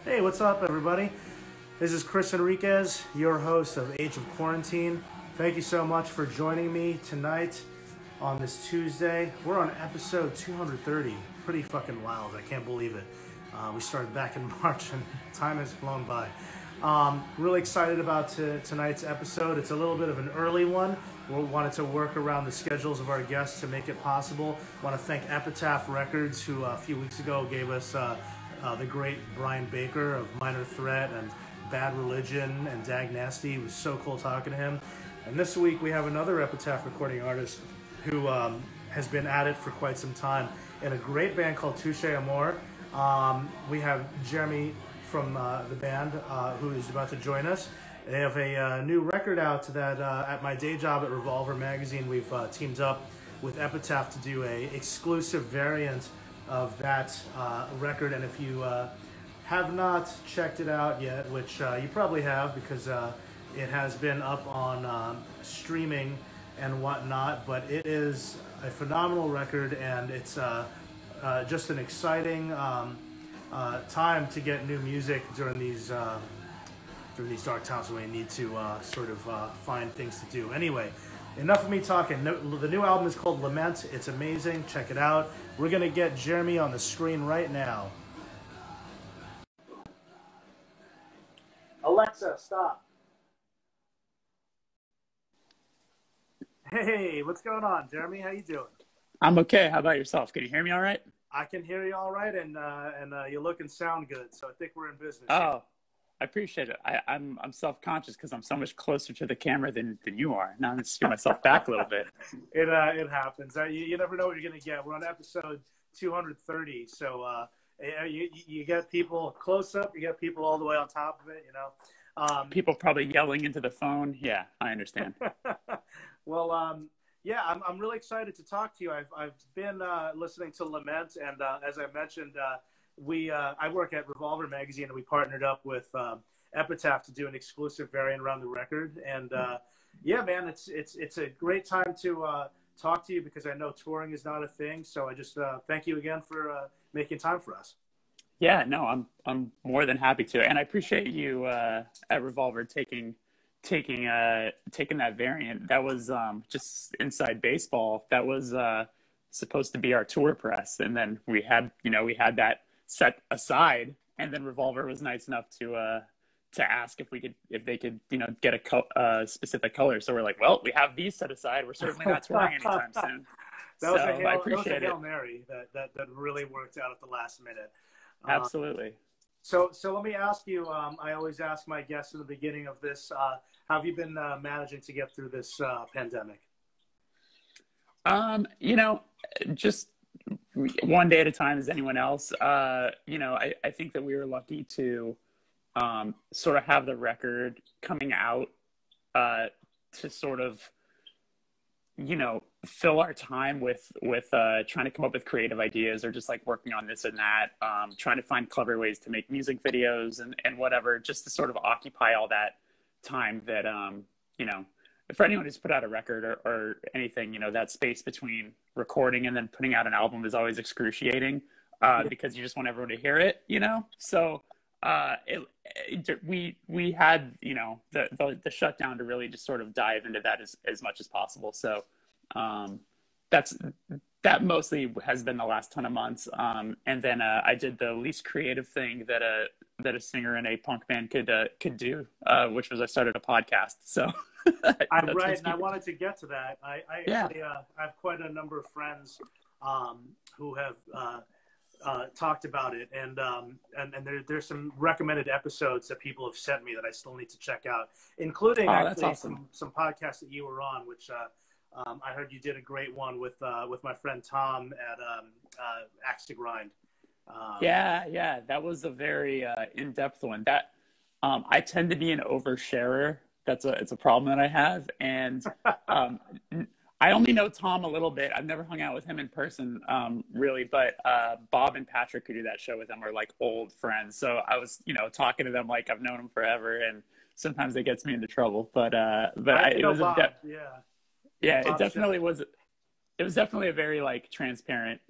Hey, what's up, everybody? This is Chris Enriquez, your host of Age of Quarantine. Thank you so much for joining me tonight on this Tuesday. We're on episode 230. Pretty fucking wild. I can't believe it. We started back in March and time has flown by. Really excited about tonight's episode. It's a little bit of an early one. We wanted to work around the schedules of our guests to make it possible. Want to thank Epitaph Records, who a few weeks ago gave us the great Julian Baker of Minor Threat and Bad Religion and Dag Nasty. It was so cool talking to him. And this week we have another Epitaph recording artist who has been at it for quite some time in a great band called Touche Amore. We have Jeremy from the band who is about to join us. They have a new record out that at my day job at Revolver Magazine, we've teamed up with Epitaph to do a exclusive variant of that record. And if you have not checked it out yet, which you probably have because it has been up on streaming and whatnot, but it is a phenomenal record, and it's just an exciting time to get new music during these dark times when we need to find things to do. Anyway, enough of me talking. The new album is called Lament. It's amazing. Check it out. We're going to get Jeremy on the screen right now. Alexa, stop. Hey, what's going on, Jeremy? How you doing? I'm okay. How about yourself? Can you hear me all right? I can hear you all right, and you look and sound good, so I think we're in business. Oh, I appreciate it. I'm self-conscious because I'm so much closer to the camera than you are. Now I'm going to steer myself back a little bit. It happens. You never know what you're going to get. We're on episode 230, so you get people close up, you get people all the way on top of it, you know. People probably yelling into the phone. Yeah, I understand. Well, yeah, I'm really excited to talk to you. I've been listening to Lament, and as I mentioned, I work at Revolver Magazine, and we partnered up with Epitaph to do an exclusive variant around the record. And yeah, man, it's a great time to talk to you because I know touring is not a thing. So I just thank you again for making time for us. Yeah, no, I'm more than happy to, and I appreciate you at Revolver taking that variant. That was just inside baseball. That was supposed to be our tour press, and then we had that set aside, and then Revolver was nice enough to ask if they could get a specific color. So we're like, well, we have these set aside. We're certainly not touring anytime soon. That was a Hail Mary that really worked out at the last minute. Absolutely. So let me ask you, I always ask my guests in the beginning of this, how have you been managing to get through this pandemic? Just one day at a time as anyone else. I think that we were lucky to sort of have the record coming out to sort of, fill our time with trying to come up with creative ideas or just like working on this and that, trying to find clever ways to make music videos and whatever, just to sort of occupy all that time that, for anyone who's put out a record or anything, that space between recording and then putting out an album is always excruciating because you just want everyone to hear it, So we had, the shutdown to really just sort of dive into that as much as possible. So that mostly has been the last ton of months. And then I did the least creative thing that a singer in a punk band could do, which was I started a podcast. So I'm right, and I wanted to get to that. I have quite a number of friends who have talked about it, and there's some recommended episodes that people have sent me that I still need to check out, including some podcasts that you were on, which I heard you did a great one with my friend Tom at Axe to Grind. Yeah, that was a very in-depth one. That I tend to be an oversharer. It's a problem that I have, and I only know Tom a little bit. I've never hung out with him in person, really, but Bob and Patrick, who do that show with him, are like old friends. So I was, talking to them like I've known them forever, and sometimes it gets me into trouble. But it was Bob, it definitely was. It was definitely a very like transparent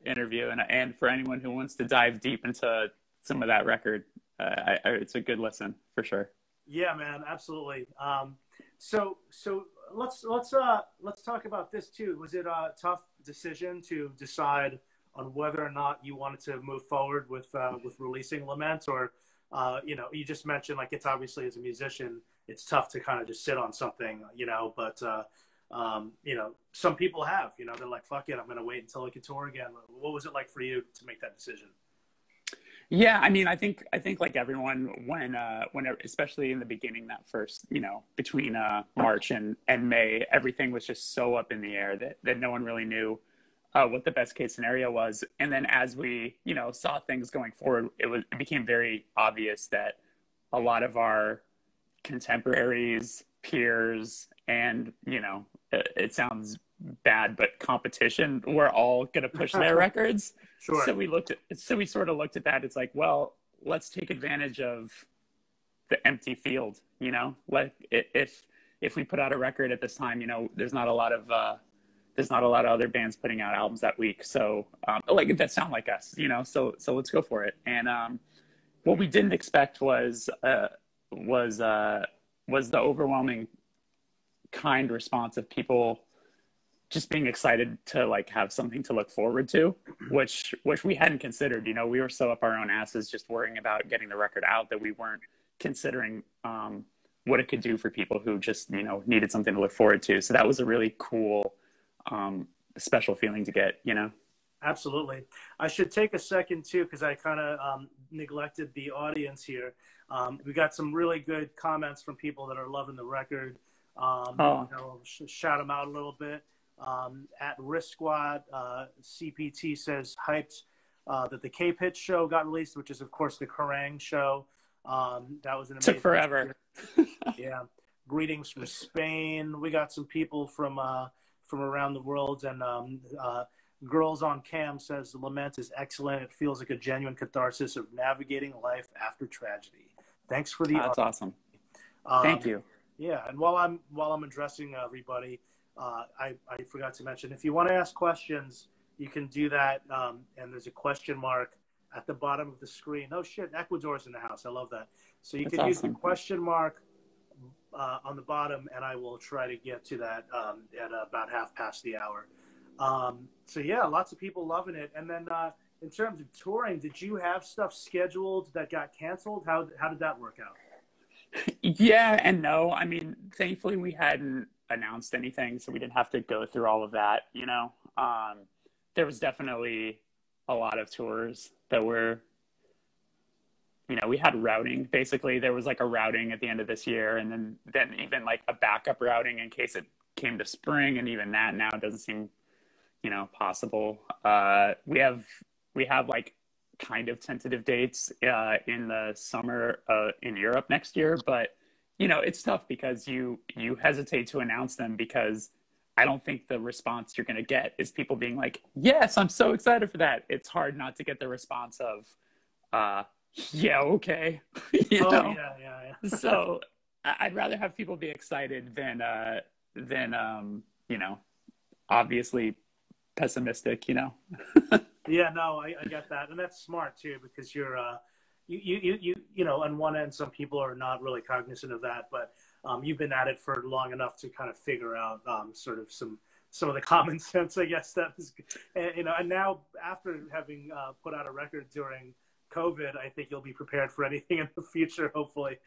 interview, and for anyone who wants to dive deep into some of that record. It's a good listen for sure. Yeah, man, absolutely. So let's talk about this too. Was it a tough decision to decide on whether or not you wanted to move forward with releasing Lament, or you just mentioned like it's obviously as a musician it's tough to kind of just sit on something, but some people have, they're like, fuck it, I'm gonna wait until I can tour again. What was it like for you to make that decision? Yeah, I mean, I think like everyone, when especially in the beginning, that first, between March and May, everything was just so up in the air that no one really knew what the best case scenario was. And then as we, saw things going forward, it became very obvious that a lot of our contemporaries, peers, and, it sounds bad, but competition, we're all going to push their records. Sure. So we sort of looked at that. It's like, well, let's take advantage of the empty field, like if we put out a record at this time, there's not a lot of other bands putting out albums that week. So, like that sound like us, so let's go for it. And, what we didn't expect was the overwhelming kind response of people just being excited to like have something to look forward to, which we hadn't considered. We were so up our own asses just worrying about getting the record out that we weren't considering what it could do for people who just needed something to look forward to. So that was a really cool special feeling to get. Absolutely. I should take a second too, because I kind of neglected the audience here. We got some really good comments from people that are loving the record. Shout them out a little bit. At Risk Squad, CPT says hyped that the K-Pitch show got released, which is of course the Kerrang show. That was an amazing. Took forever. Yeah. Greetings from Spain. We got some people from around the world, and Girls on Cam says the Lament is excellent. It feels like a genuine catharsis of navigating life after tragedy. Thanks for the. That's awesome. Thank you. Yeah, and while I'm addressing everybody, I forgot to mention, if you want to ask questions, you can do that, and there's a question mark at the bottom of the screen. Oh shit, Ecuador's in the house. I love that. So you can use the question mark on the bottom, and I will try to get to that at about hour. So yeah, lots of people loving it. And then in terms of touring, did you have stuff scheduled that got canceled? How did that work out? Yeah and no. I mean, thankfully we hadn't announced anything, so we didn't have to go through all of that. There was definitely a lot of tours that were, we had routing. Basically, there was like a routing at the end of this year, and then even like a backup routing in case it came to spring, and even that now doesn't seem, possible. We have like kind of tentative dates in the summer in Europe next year, but it's tough because you hesitate to announce them, because I don't think the response you're going to get is people being like, yes, I'm so excited for that. It's hard not to get the response of yeah, okay. Yeah. So I'd rather have people be excited than obviously pessimistic. Yeah, no, I get that, and that's smart too, because you're on one end, some people are not really cognizant of that, but you've been at it for long enough to kind of figure out sort of some of the common sense, I guess, that is, and now after having put out a record during COVID, I think you'll be prepared for anything in the future, hopefully.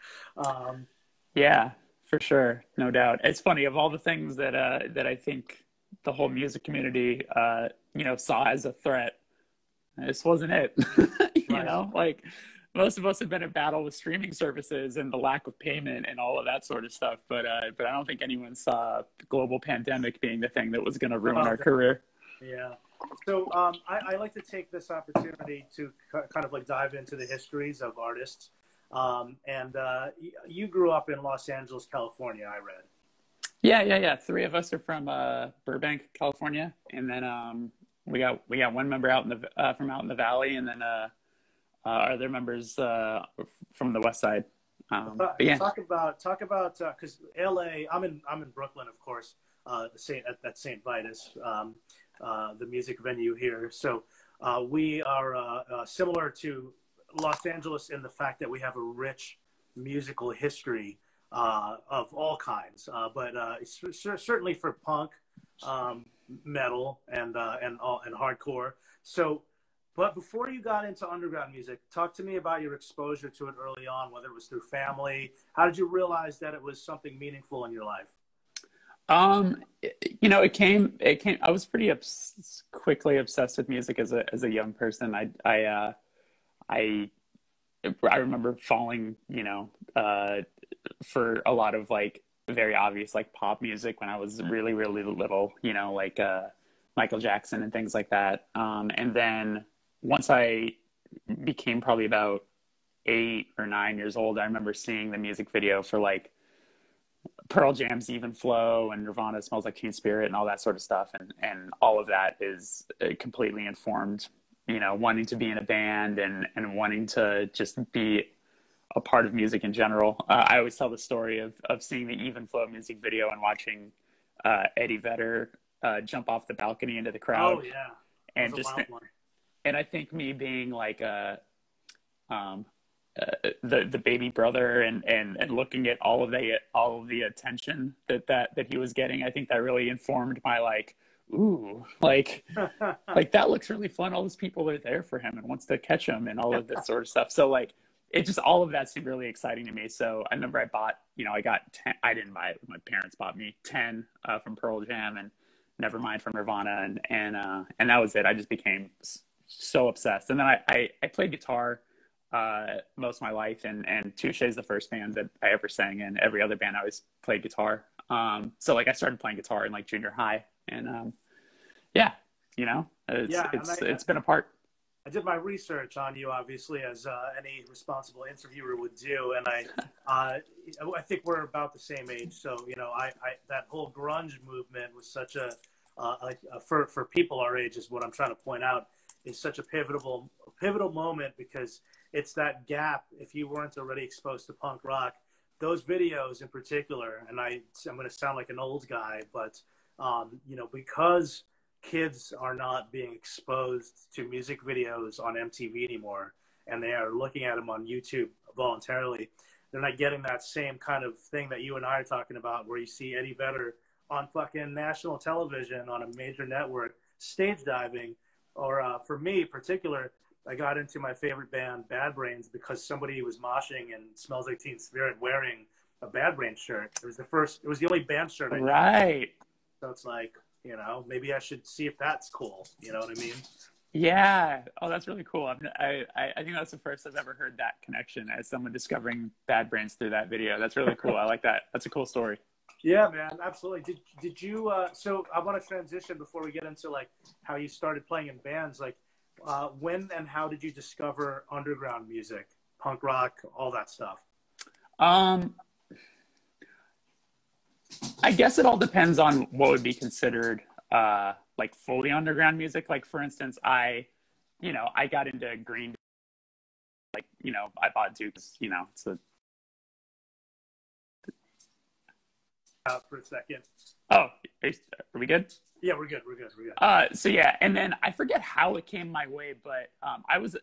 Yeah, for sure, no doubt. It's funny, of all the things that I think the whole music community saw as a threat, this wasn't it. Like most of us have been in battle with streaming services and the lack of payment and all of that sort of stuff, but I don't think anyone saw the global pandemic being the thing that was going to ruin our career. Yeah. So I like to take this opportunity to kind of like dive into the histories of artists. And you grew up in Los Angeles, California, I read. Yeah. Three of us are from Burbank, California, and then we got one member out from out in the valley, and then our other members from the west side. Yeah. Talk about because LA. I'm in Brooklyn, of course. At St. Vitus, the music venue here. So we are similar to Los Angeles in the fact that we have a rich musical history of all kinds, but certainly for punk, metal, and hardcore. So, but before you got into underground music, talk to me about your exposure to it early on, whether it was through family. How did you realize that it was something meaningful in your life? It came, I was pretty quickly obsessed with music as a young person. I remember falling, for a lot of like very obvious like pop music when I was really, really little, like Michael Jackson and things like that. And then once I became probably about 8 or 9 years old, I remember seeing the music video for like Pearl Jam's Even Flow and Nirvana Smells Like Teen Spirit and all that sort of stuff. And all of that is completely informed, wanting to be in a band and wanting to just be a part of music in general. I always tell the story of seeing the Even Flow music video and watching Eddie Vedder jump off the balcony into the crowd. Oh yeah, and just and I think me being like the baby brother and looking at all of the attention that he was getting, I think that really informed my like, ooh, like like that looks really fun. All those people are there for him and wants to catch him and all of this sort of stuff. So like it just, all of that seemed really exciting to me. So I remember I bought, I got 10, I didn't buy it, my parents bought me 10 from Pearl Jam and Nevermind from Nirvana, and that was it. I just became so obsessed. And then I played guitar most of my life, and Touche is the first band that I ever sang in. Every other band I always played guitar. So like I started playing guitar in like junior high, and it's been a part. I did my research on you, obviously, as any responsible interviewer would do, and I think we're about the same age. So I that whole grunge movement was such a for people our age, is what I'm trying to point out, is such a pivotal moment, because it's that gap. If you weren't already exposed to punk rock, those videos in particular, and I'm going to sound like an old guy, but because kids are not being exposed to music videos on MTV anymore, and they are looking at them on YouTube voluntarily, they're not getting that same kind of thing that you and I are talking about, where you see Eddie Vedder on fucking national television on a major network stage diving. Or for me in particular, I got into my favorite band, Bad Brains, because somebody was moshing and Smells Like Teen Spirit wearing a Bad Brains shirt. It was the only band shirt I got. Right. So it's like, maybe I should see if that's cool. You know what I mean? Yeah. Oh, that's really cool. I think that's the first I've ever heard that connection, as someone discovering Bad Brains through that video. That's really cool. I like that. That's a cool story. Yeah, man, absolutely. Did you? So I want to transition before we get into like how you started playing in bands. Like, when and how did you discover underground music, punk rock, all that stuff? I guess it all depends on what would be considered like fully underground music. Like for instance, I got into Green, like I bought Dukes. It's a for a second. Oh, are we good? Yeah, we're good. We're good. So yeah, and then I forget how it came my way, but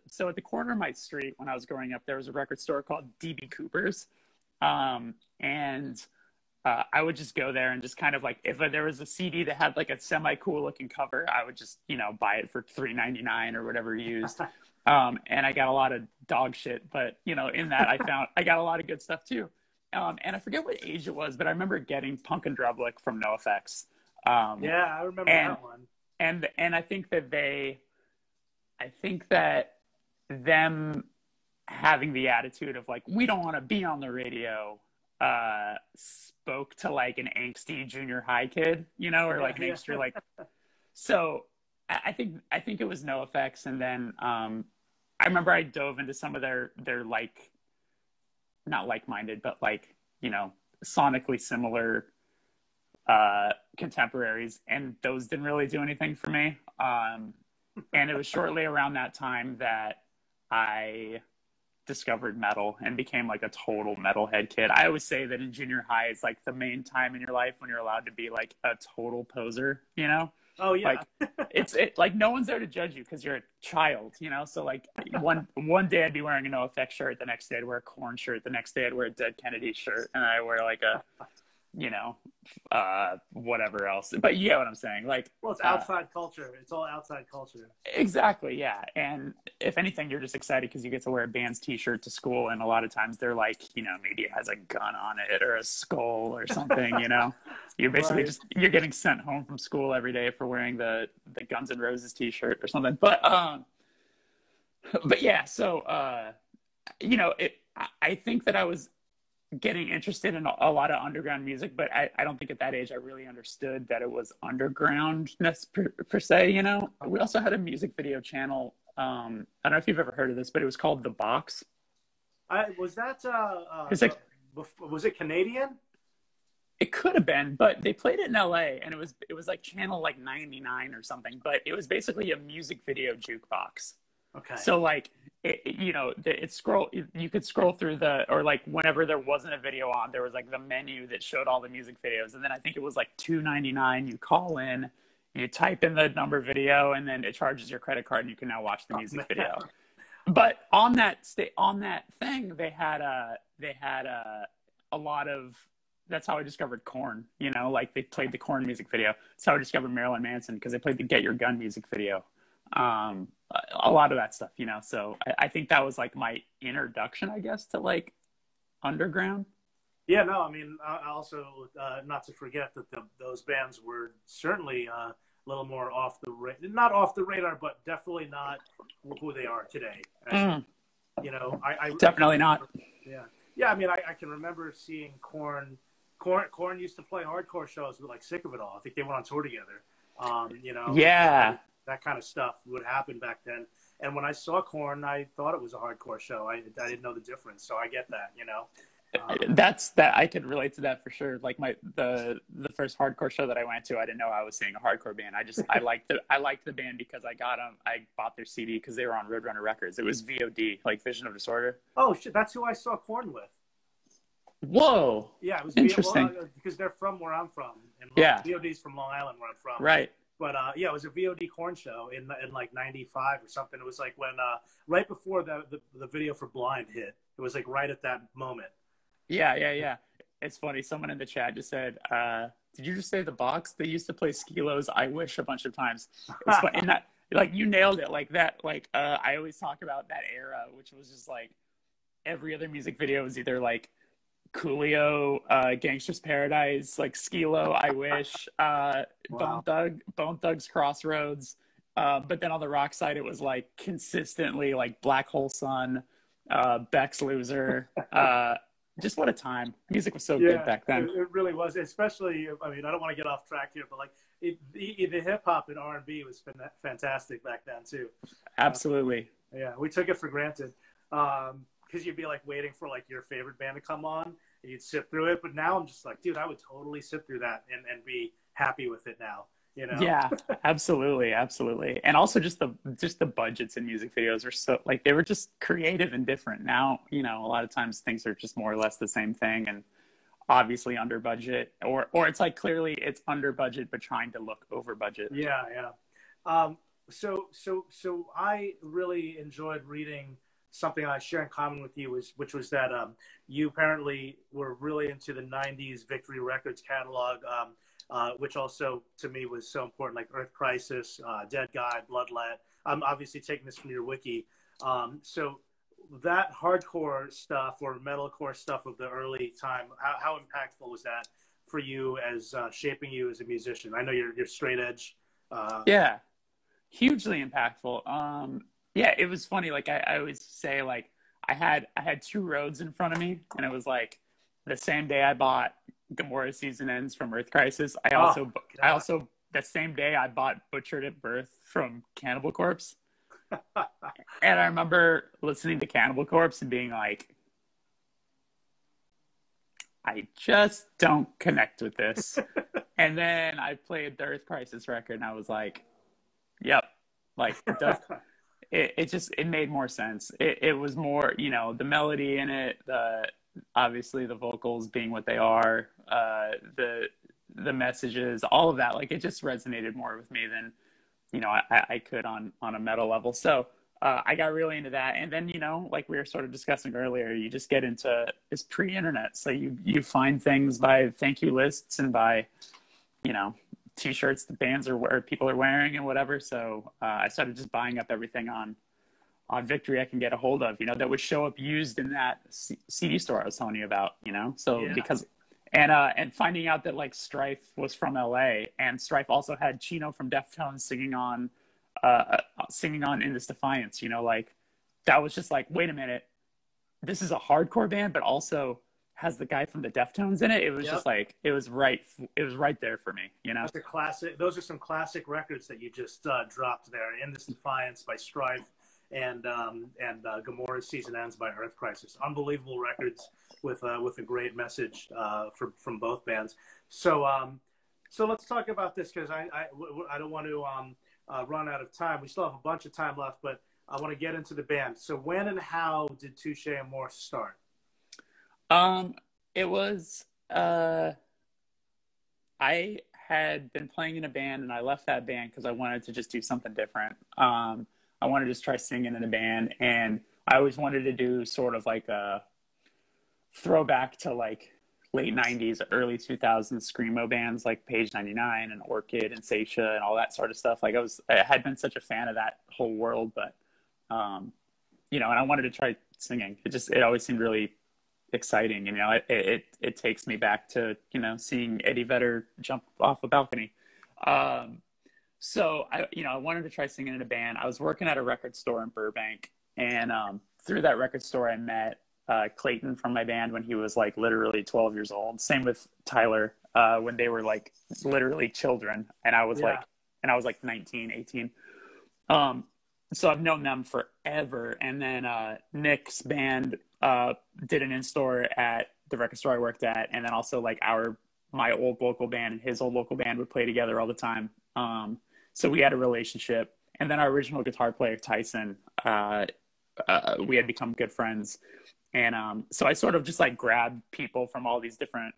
so at the corner of my street when I was growing up, there was a record store called DB Cooper's, and I would just go there and just kind of like, if there was a CD that had like a semi cool looking cover, I would just buy it for $3.99 or whatever used. And I got a lot of dog shit, but in that I got a lot of good stuff too. And I forget what age it was, but I remember getting Punk and Drublic from NoFX. Yeah, I remember that one. And I think that them having the attitude of like, we don't want to be on the radio, spoke to like an angsty junior high kid, or like an angsty, like, so I think it was NoFX. And then, I remember I dove into some of their like, not like-minded, but like, sonically similar contemporaries, and those didn't really do anything for me. And it was shortly around that time that I discovered metal and became like a total metalhead kid. I always say that in junior high, it's like the main time in your life when you're allowed to be like a total poser, Oh yeah. Like like no one's there to judge you because you're a child, you know? So like one day I'd be wearing a No Effects shirt, the next day I'd wear a Korn shirt, the next day I'd wear a Dead Kennedy shirt, and I wear like a, you know, whatever else. But you get what I'm saying. Like, well, it's outside culture. It's all outside culture. Exactly, yeah. And if anything, you're just excited because you get to wear a band's t-shirt to school, and a lot of times they're like, you know, maybe it has a gun on it or a skull or something, you know. You're basically Right. you're getting sent home from school every day for wearing the Guns N' Roses t-shirt or something. But yeah, so you know, I think that I was getting interested in a lot of underground music, but I don't think at that age I really understood that it was underground per se, you know. We also had a music video channel. I don't know if you've ever heard of this, but it was called The Box. Was that It's like, was it Canadian? it could have been, but they played it in LA, and it was like channel like 99 or something, but it was basically a music video jukebox. Okay. So like, you know, you could scroll through or like whenever there wasn't a video on, there was like the menu that showed all the music videos. And then I think it was like $2.99. You call in, you type in the number video, and then it charges your credit card and you can now watch the music video. But on that thing, they had a lot of, that's how I discovered Korn, you know, like they played the Korn music video. That's how I discovered Marilyn Manson, because they played the Get Your Gun music video. A lot of that stuff, you know. So I think that was like my introduction, I guess, to like underground. Yeah, no, I mean, I also not to forget that those bands were certainly a little more not off the radar, but definitely not who they are today. You know, I definitely not. Yeah, yeah. I mean, I can remember seeing Korn. Korn used to play hardcore shows with like Sick of It All. I think they went on tour together. You know. Yeah. That kind of stuff would happen back then. And when I saw Korn, I thought it was a hardcore show. I didn't know the difference. So I get that, you know. That I could relate to that for sure. Like the first hardcore show that I went to, I didn't know I was seeing a hardcore band. I liked the band because I bought their CD because they were on Roadrunner Records. It was VOD, like Vision of Disorder. Oh shit, that's who I saw Korn with. Whoa. Yeah, it was interesting. because they're from where I'm from. And yeah. VOD's from Long Island, where I'm from. Right. But yeah, it was a VOD Korn show in like '95 or something. It was like when right before the video for Blind hit. It was like right at that moment. Yeah. It's funny. Someone in the chat just said, "Did you just say The Box? They used to play Skilo's I Wish a bunch of times." It's funny. And that, like, you nailed it. Like that. Like I always talk about that era, which was just like every other music video was either like Coolio, Gangsta's Paradise, like Skilo, I Wish, Wow. Bone Thugs Crossroads. But then on the rock side, it was like consistently like Black Hole Sun, Beck's Loser. Just what a time. Music was so good back then. It really was. Especially, I mean, I don't want to get off track here, but like the hip hop and R&B was fantastic back then too. Absolutely. Yeah, we took it for granted. Because you'd be like waiting for like your favorite band to come on and you'd sit through it. But now I'm just like, dude, I would totally sit through that and be happy with it now, you know? Yeah, absolutely. And also just the budgets in music videos were so, like, they were just creative and different. Now, you know, a lot of times things are just more or less the same thing, and obviously under budget, or it's like clearly it's under budget but trying to look over budget. Yeah. So I really enjoyed reading something I share in common with you, which was that you apparently were really into the 90s Victory Records catalog, which also to me was so important, like Earth Crisis, Dead Guy, Bloodlet. I'm obviously taking this from your wiki. So that hardcore stuff or metalcore stuff of the early time, how impactful was that for you as shaping you as a musician? I know you're straight edge. Yeah, hugely impactful. Yeah, it was funny. Like I always say, like I had two roads in front of me, and it was like the same day I bought Gomorrah Season Ends from Earth Crisis. I also that same day I bought Butchered at Birth from Cannibal Corpse. And I remember listening to Cannibal Corpse and being like, I just don't connect with this. And then I played the Earth Crisis record, and I was like, yep, like it made more sense. It was more, you know, the melody in it, obviously the vocals being what they are, the messages, all of that, like it just resonated more with me than, you know, I could on a meta level. So I got really into that. And then, you know, like we were sort of discussing earlier, you just get into it's pre-internet. So you find things by thank you lists and by, you know, t-shirts the bands or people are wearing and whatever. So I started just buying up everything on Victory I can get a hold of, you know, that would show up used in that CD store I was telling you about, you know. So because and finding out that like Strife was from LA, and Strife also had Chino from Deftones singing on In This Defiance, you know, like that was just like, wait a minute, this is a hardcore band but also has the guy from the Deftones in it. It was just like it was right there for me, you know. That's a classic. Those are some classic records that you just dropped there. In This Defiance by Strife and Gamora's Season Ends by Earth Crisis. Unbelievable records with a great message from both bands. So let's talk about this, because I don't want to run out of time. We still have a bunch of time left, but I want to get into the band. So when and how did Touche Amore start? It was I had been playing in a band and I left that band because I wanted to just do something different. I wanted to just try singing in a band, and I always wanted to do sort of like a throwback to like late 90s, early 2000s screamo bands like Page 99 and Orchid and Seisha and all that sort of stuff. Like I had been such a fan of that whole world, but you know, and I wanted to try singing. It always seemed really exciting. You know, it takes me back to, you know, seeing Eddie Vedder jump off a balcony. So I wanted to try singing in a band. I was working at a record store in Burbank, and through that record store I met Clayton from my band when he was like literally 12 years old. Same with Tyler when they were like literally children, and I was like 19, 18. So I've known them forever. And then Nick's band did an in-store at the record store I worked at, and then also like my old local band and his old local band would play together all the time. So we had a relationship. And then our original guitar player, Tyson, we had become good friends. And so I sort of just like grabbed people from all these different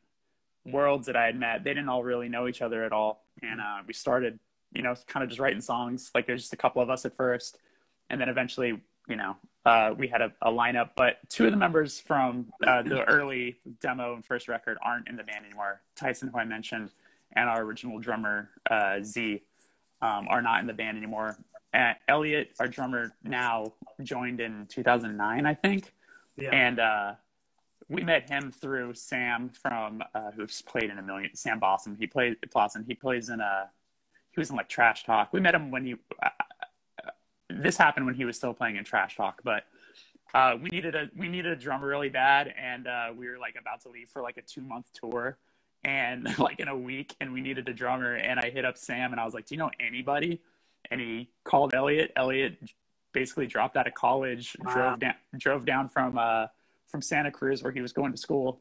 worlds that I had met. They didn't all really know each other at all. And we started, you know, kind of just writing songs. Like there's just a couple of us at first. And then eventually, you know, we had a lineup. But two of the members from the early demo and first record aren't in the band anymore. Tyson, who I mentioned, and our original drummer, Z, are not in the band anymore. And Elliot, our drummer now, joined in 2009, I think. Yeah. And we met him through Sam from who's played in Sam Bossum. He was in like Trash Talk. We met him when this happened when he was still playing in Trash Talk, but we needed a drummer really bad, and we were like about to leave for like a 2-month tour, and like in a week, and we needed a drummer, and I hit up Sam and I was like, do you know anybody? And he called Elliot. Elliot basically dropped out of college, drove down from Santa Cruz where he was going to school,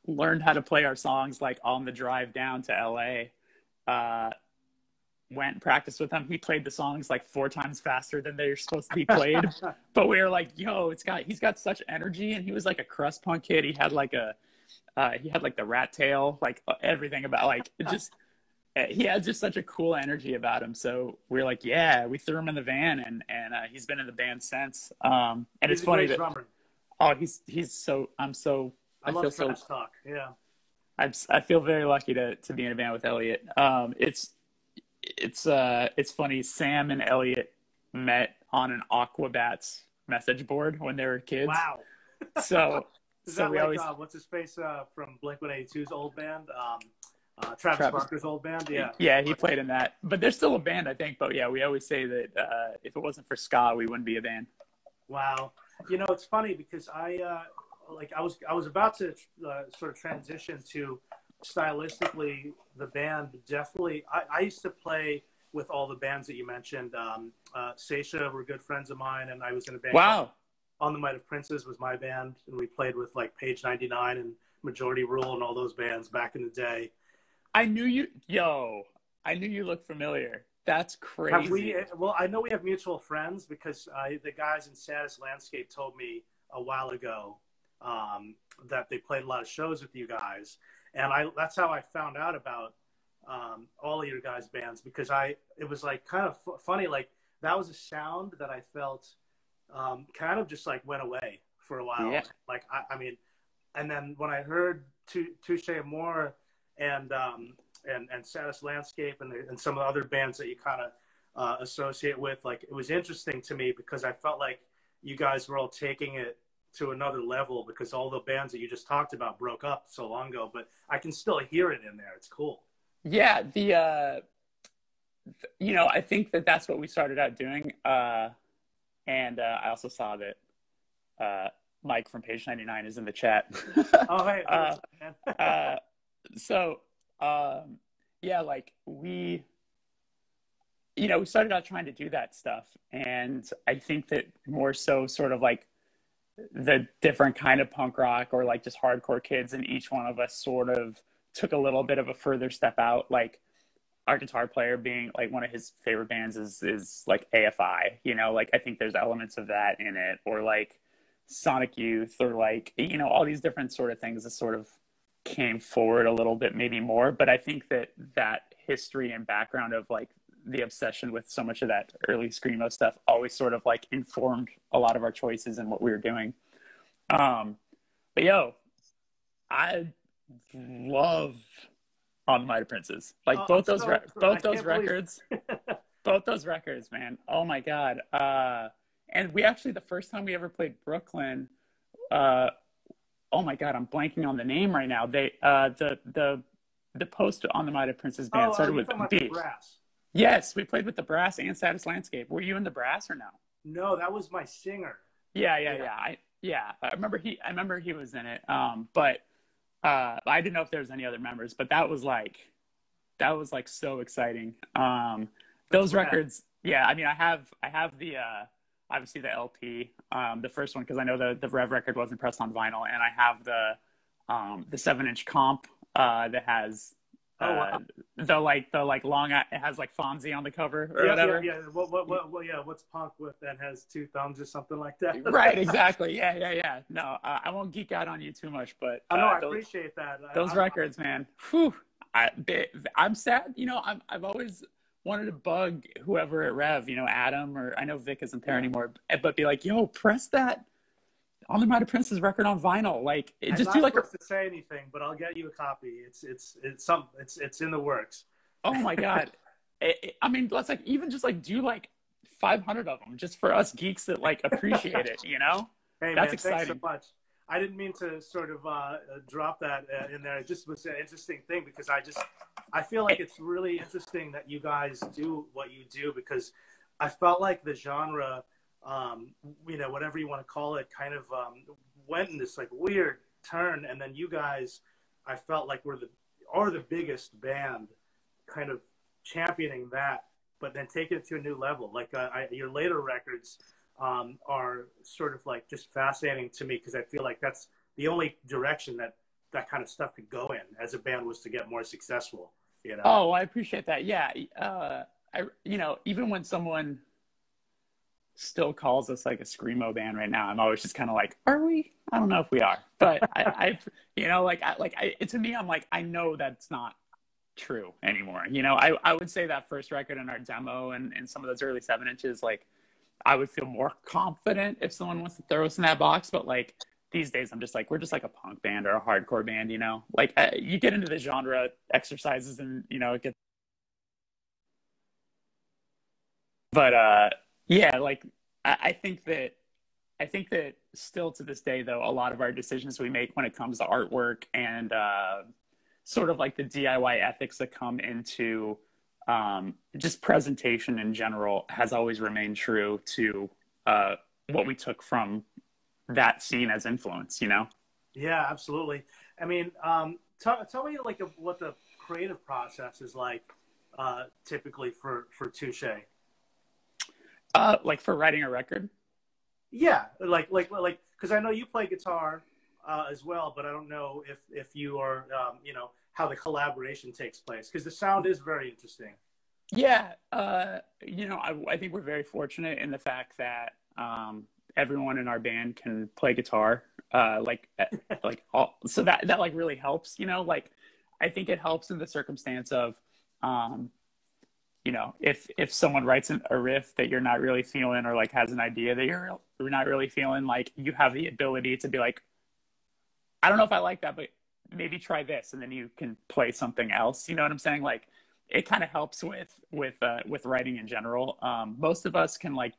learned how to play our songs like on the drive down to LA, went and practiced with him. He played the songs like 4 times faster than they're supposed to be played. But we were like, yo, he's got such energy. And he was like a crust punk kid. He had like the rat tail, like everything about like it just he had just such a cool energy about him. So we were like, yeah, we threw him in the van, and he's been in the band since. And it's funny that drummer. Oh, he's so I love Trash Talk. Yeah. I feel very lucky to be in a band with Elliot. It's funny. Sam and Elliot met on an Aquabats message board when they were kids. Wow. So is that like what's his face from Blink-182's old band? Travis Barker's old band. Yeah. Yeah, he played in that. But they're still a band, I think. But yeah, we always say that if it wasn't for ska, we wouldn't be a band. Wow. You know, it's funny because I was about to sort of transition to stylistically the band. Definitely, I used to play with all the bands that you mentioned. Seisha were good friends of mine, and I was in a band. Wow. On the Might of Princes was my band, and we played with like Page 99 and Majority Rule and all those bands back in the day. I knew you looked familiar. That's crazy. Well, I know we have mutual friends because the guys in Saddest Landscape told me a while ago that they played a lot of shows with you guys. And that's how I found out about all of your guys' bands, because it was like kind of funny. Like that was a sound that I felt kind of just like went away for a while. Yeah. Like, I mean, and then when I heard Touche Amore and Satis Landscape and some of the other bands that you kind of associate with, like, it was interesting to me because I felt like you guys were all taking it to another level, because all the bands that you just talked about broke up so long ago, but I can still hear it in there. It's cool. Yeah, you know, I think that's what we started out doing. And I also saw that Mike from Page 99 is in the chat. Oh, hey. So, yeah, like we started out trying to do that stuff. And I think that more so sort of like the different kind of punk rock or like just hardcore kids, and each one of us sort of took a little bit of a further step out. Like our guitar player being like one of his favorite bands is like AFI, you know, like I think there's elements of that in it, or like Sonic Youth, or like, you know, all these different sort of things that sort of came forward a little bit, maybe more. But I think that history and background of like the obsession with so much of that early screamo stuff always sort of like informed a lot of our choices and what we were doing. But yo, I love On the Mighty Princes. Like both those records, both those records, man. Oh my God. And we actually, the first time we ever played Brooklyn, oh my God, I'm blanking on the name right now. They, the post On the Mighty Princes band started with B. Brass. Yes, we played with the Brass and Satis Landscape. Were you in the Brass or no? No, that was my singer. Yeah. I remember he was in it. But I didn't know if there was any other members, but that was like so exciting. Those records, yeah. I mean, I have the obviously the LP, the first one, because I know the Rev record wasn't pressed on vinyl, and I have the 7-inch comp that has the long, it has like Fonzie on the cover or whatever. Yeah. What's punk with that has two thumbs or something like that? Right, exactly. Yeah. No, I won't geek out on you too much, but I appreciate that. Those records, man. Whew. I'm sad. You know, I've always wanted to bug whoever at Rev, you know, Adam, or I know Vic isn't there anymore, but be like, yo, press that On the Mighty Princes record on vinyl. Like, just do like to say anything, but I'll get you a copy. It's in the works. Oh my God. I mean, let's like even just like do like 500 of them just for us geeks that like appreciate it, you know? Hey, that's man, exciting. Thanks so much. I didn't mean to sort of drop that in there. It just was an interesting thing, because I feel like it's really interesting that you guys do what you do, because I felt like the genre, you know, whatever you want to call it, kind of went in this like weird turn, and then you guys, I felt like are the biggest band, kind of championing that, but then taking it to a new level. Like your later records are sort of like just fascinating to me, because I feel like that's the only direction that kind of stuff could go in as a band was to get more successful, you know? Oh, I appreciate that. Yeah. You know, even when someone still calls us like a screamo band right now, I'm always just kind of like, are we? I don't know if we are, but I you know, to me, I'm like, I know that's not true anymore. You know, I would say that first record in our demo and some of those early 7-inches, like, I would feel more confident if someone wants to throw us in that box. But like these days, I'm just like, we're just like a punk band or a hardcore band, you know? Like you get into the genre exercises and, you know, it gets. But yeah, like I think that still to this day, though, a lot of our decisions we make when it comes to artwork and sort of like the DIY ethics that come into just presentation in general has always remained true to what we took from that scene as influence, you know? Yeah, absolutely. I mean, tell me like what the creative process is like typically for Touche. Like for writing a record? Yeah, like because I know you play guitar as well, but I don't know if you are you know, how the collaboration takes place, because the sound is very interesting. Yeah, you know, I think we're very fortunate in the fact that everyone in our band can play guitar, so that like really helps, you know, like I think it helps in the circumstance of, you know, if someone writes a riff that you're not really feeling, or like has an idea that you're not really feeling, like you have the ability to be like, I don't know if I like that, but maybe try this, and then you can play something else. You know what I'm saying? Like, it kind of helps with writing in general. Most of us can like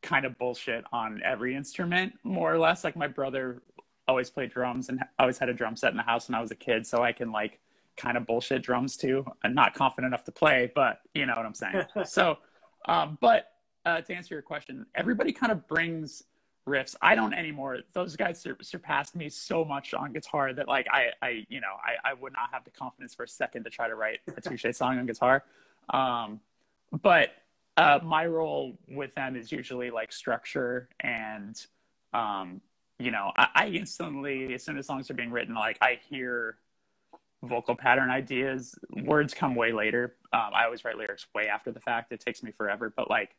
kind of bullshit on every instrument, more or less. Like my brother always played drums and always had a drum set in the house when I was a kid, so I can like kind of bullshit drums too. I'm not confident enough to play, but you know what I'm saying. So, but to answer your question, everybody kind of brings riffs. I don't anymore. Those guys surpassed me so much on guitar that like I would not have the confidence for a second to try to write a Touche song on guitar. But my role with them is usually like structure, and you know, I instantly, as soon as songs are being written, like I hear vocal pattern ideas. Words come way later. I always write lyrics way after the fact. It takes me forever, but like,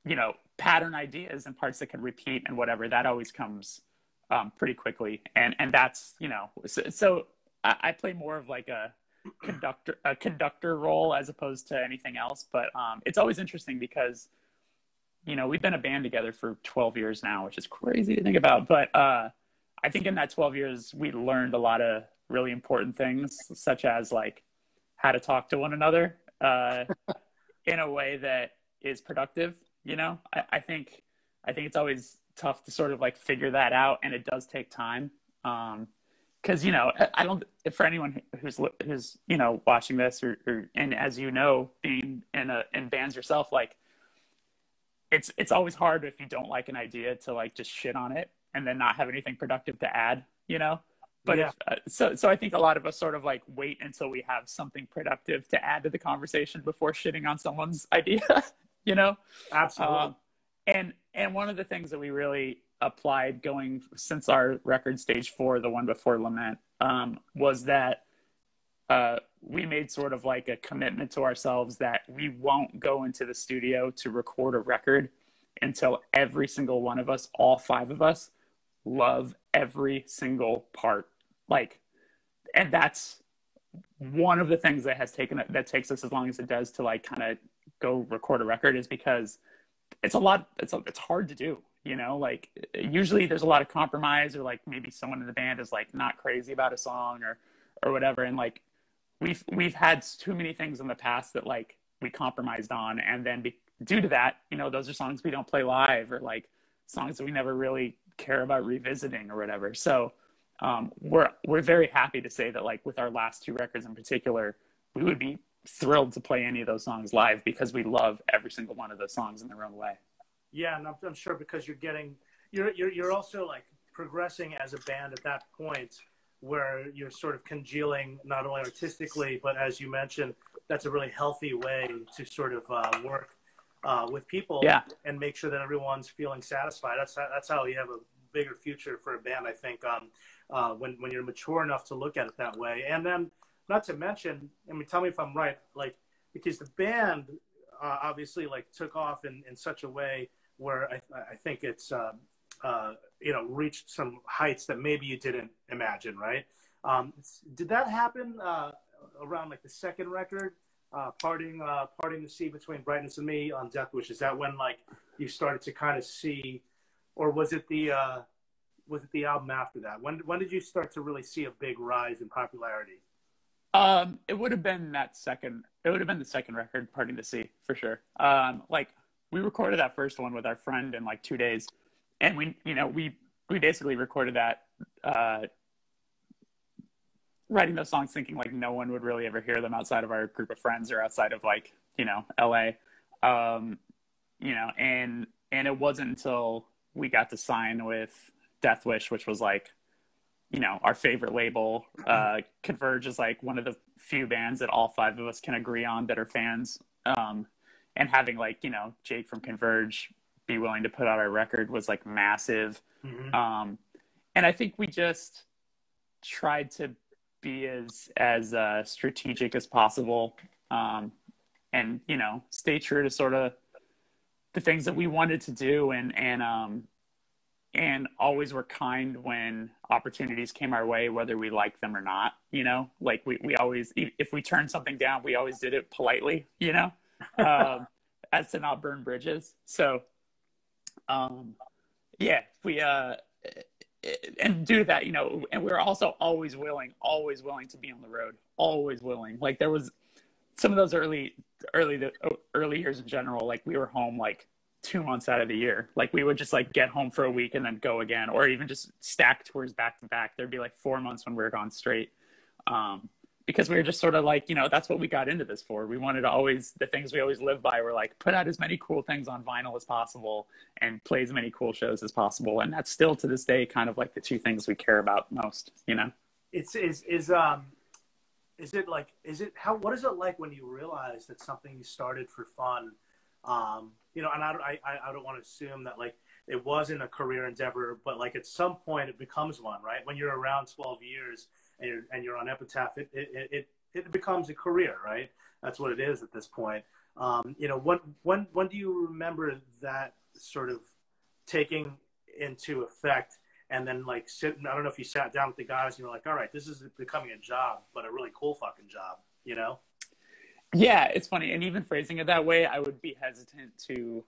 you know, pattern ideas and parts that can repeat and whatever, that always comes pretty quickly. And that's, you know, so I play more of like a conductor role as opposed to anything else. But it's always interesting because, you know, we've been a band together for 12 years now, which is crazy to think about. But I think in that 12 years, we learned a lot of really important things, such as like how to talk to one another in a way that is productive. You know, I think it's always tough to sort of like figure that out, and it does take time. Because, you know, I don't, for anyone who's you know, watching this or and as you know, being in bands yourself, like it's always hard if you don't like an idea to like just shit on it and then not have anything productive to add, you know. But yeah. So I think a lot of us sort of like wait until we have something productive to add to the conversation before shitting on someone's idea. You know? Absolutely. And one of the things that we really applied going since our record Stage 4, the one before Lament, was that we made sort of like a commitment to ourselves that we won't go into the studio to record a record until every single one of us, all 5 of us, love every single part. Like, and that's one of the things that takes us as long as it does to like kind of go record a record, is because it's hard to do, you know. Like usually there's a lot of compromise, or like maybe someone in the band is like not crazy about a song or whatever, and like we've had too many things in the past that like we compromised on, and then due to that, you know, those are songs we don't play live, or like songs that we never really care about revisiting or whatever. So we're very happy to say that like with our last 2 records in particular, we would be thrilled to play any of those songs live because we love every single one of those songs in their own way. Yeah, and I'm sure because you're also like progressing as a band at that point where you're sort of congealing not only artistically, but as you mentioned, that's a really healthy way to sort of work with people, yeah, and make sure that everyone's feeling satisfied. That's how you have a bigger future for a band, I think, when you're mature enough to look at it that way. And then, not to mention, I mean, tell me if I'm right, like, because the band obviously like took off in such a way where I think it's you know, reached some heights that maybe you didn't imagine, right? Did that happen around like the second record, Parting the Sea Between Brightness and Me on Death Wish? Is that when like you started to kind of see, or was it the album after that? When did you start to really see a big rise in popularity? It would have been the second record, Parting the Sea, for sure. Like we recorded that first one with our friend in like 2 days, and we basically recorded that writing those songs thinking like no one would really ever hear them outside of our group of friends or outside of like, you know, LA. You know, and it wasn't until we got to sign with Death Wish, which was like, you know, our favorite label. Converge is like one of the few bands that all 5 of us can agree on that are fans. And having like, you know, Jake from Converge be willing to put out our record was like massive. Mm-hmm. And I think we just tried to be as strategic as possible, and, you know, stay true to sort of the things that we wanted to do, and and always were kind when opportunities came our way, whether we liked them or not, you know, like we always, if we turned something down, we always did it politely, you know, as to not burn bridges. So, yeah, we, and do that, you know, and we were also always willing to be on the road, always willing. Like there was some of those early years in general, like we were home like 2 months out of the year. Like we would just like get home for a week and then go again, or even just stack tours back to back. There'd be like 4 months when we were gone straight. Because we were just sort of like, you know, that's what we got into this for. We wanted to always, the things we always live by were like, put out as many cool things on vinyl as possible and play as many cool shows as possible. And that's still to this day kind of like the two things we care about most, you know? What is it like when you realize that something you started for fun, you know, and I don't want to assume that like it wasn't a career endeavor, but like at some point it becomes one, right? When you're around 12 years and you're on Epitaph, it becomes a career, right? That's what it is at this point. You know, when do you remember that sort of taking into effect, and then like I don't know if you sat down with the guys and you're like, all right, this is becoming a job, but a really cool fucking job, you know? Yeah, it's funny. And even phrasing it that way, I would be hesitant to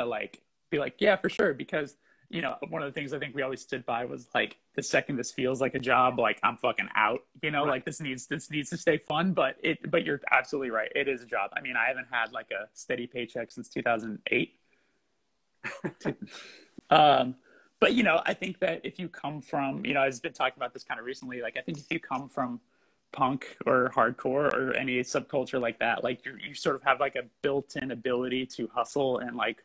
like be like, yeah, for sure, because you know, one of the things I think we always stood by was like, the second this feels like a job, like I'm fucking out, you know, right. Like this needs to stay fun, but you're absolutely right. It is a job. I mean, I haven't had like a steady paycheck since 2008. But you know, I think that if you come from, you know, I've been talking about this kind of recently, like I think if you come from punk or hardcore or any subculture like that, like you sort of have like a built-in ability to hustle and like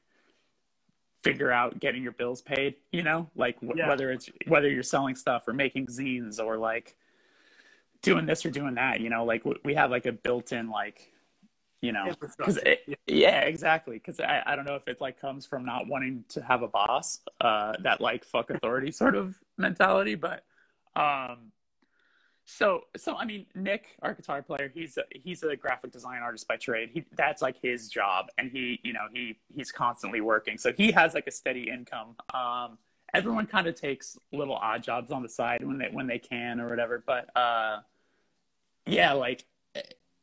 figure out getting your bills paid, you know, like whether you're selling stuff or making zines or like doing this or doing that, you know, like we have like a built-in, like, you know, yeah, exactly. Cause I don't know if it like comes from not wanting to have a boss, that like fuck authority sort of mentality, but, so I mean, Nick, our guitar player, he's a graphic design artist by trade. That's like his job, and he's constantly working. So he has like a steady income. Everyone kind of takes little odd jobs on the side when they can or whatever. But yeah, like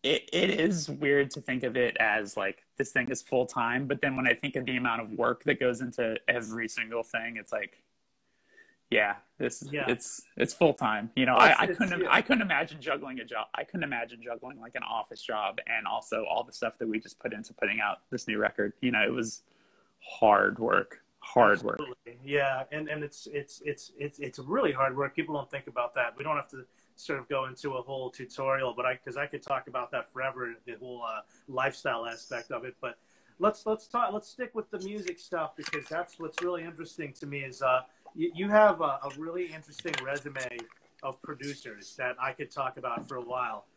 it is weird to think of it as like this thing is full time. But then when I think of the amount of work that goes into every single thing, it's like, yeah, it's full time. You know, I couldn't imagine juggling a job. I couldn't imagine juggling like an office job and also all the stuff that we just put into putting out this new record. You know, it was hard work. Yeah, and it's really hard work. People don't think about that. We don't have to sort of go into a whole tutorial, but because I could talk about that forever, the whole lifestyle aspect of it. But let's stick with the music stuff, because that's what's really interesting to me is you have a really interesting resume of producers that I could talk about for a while.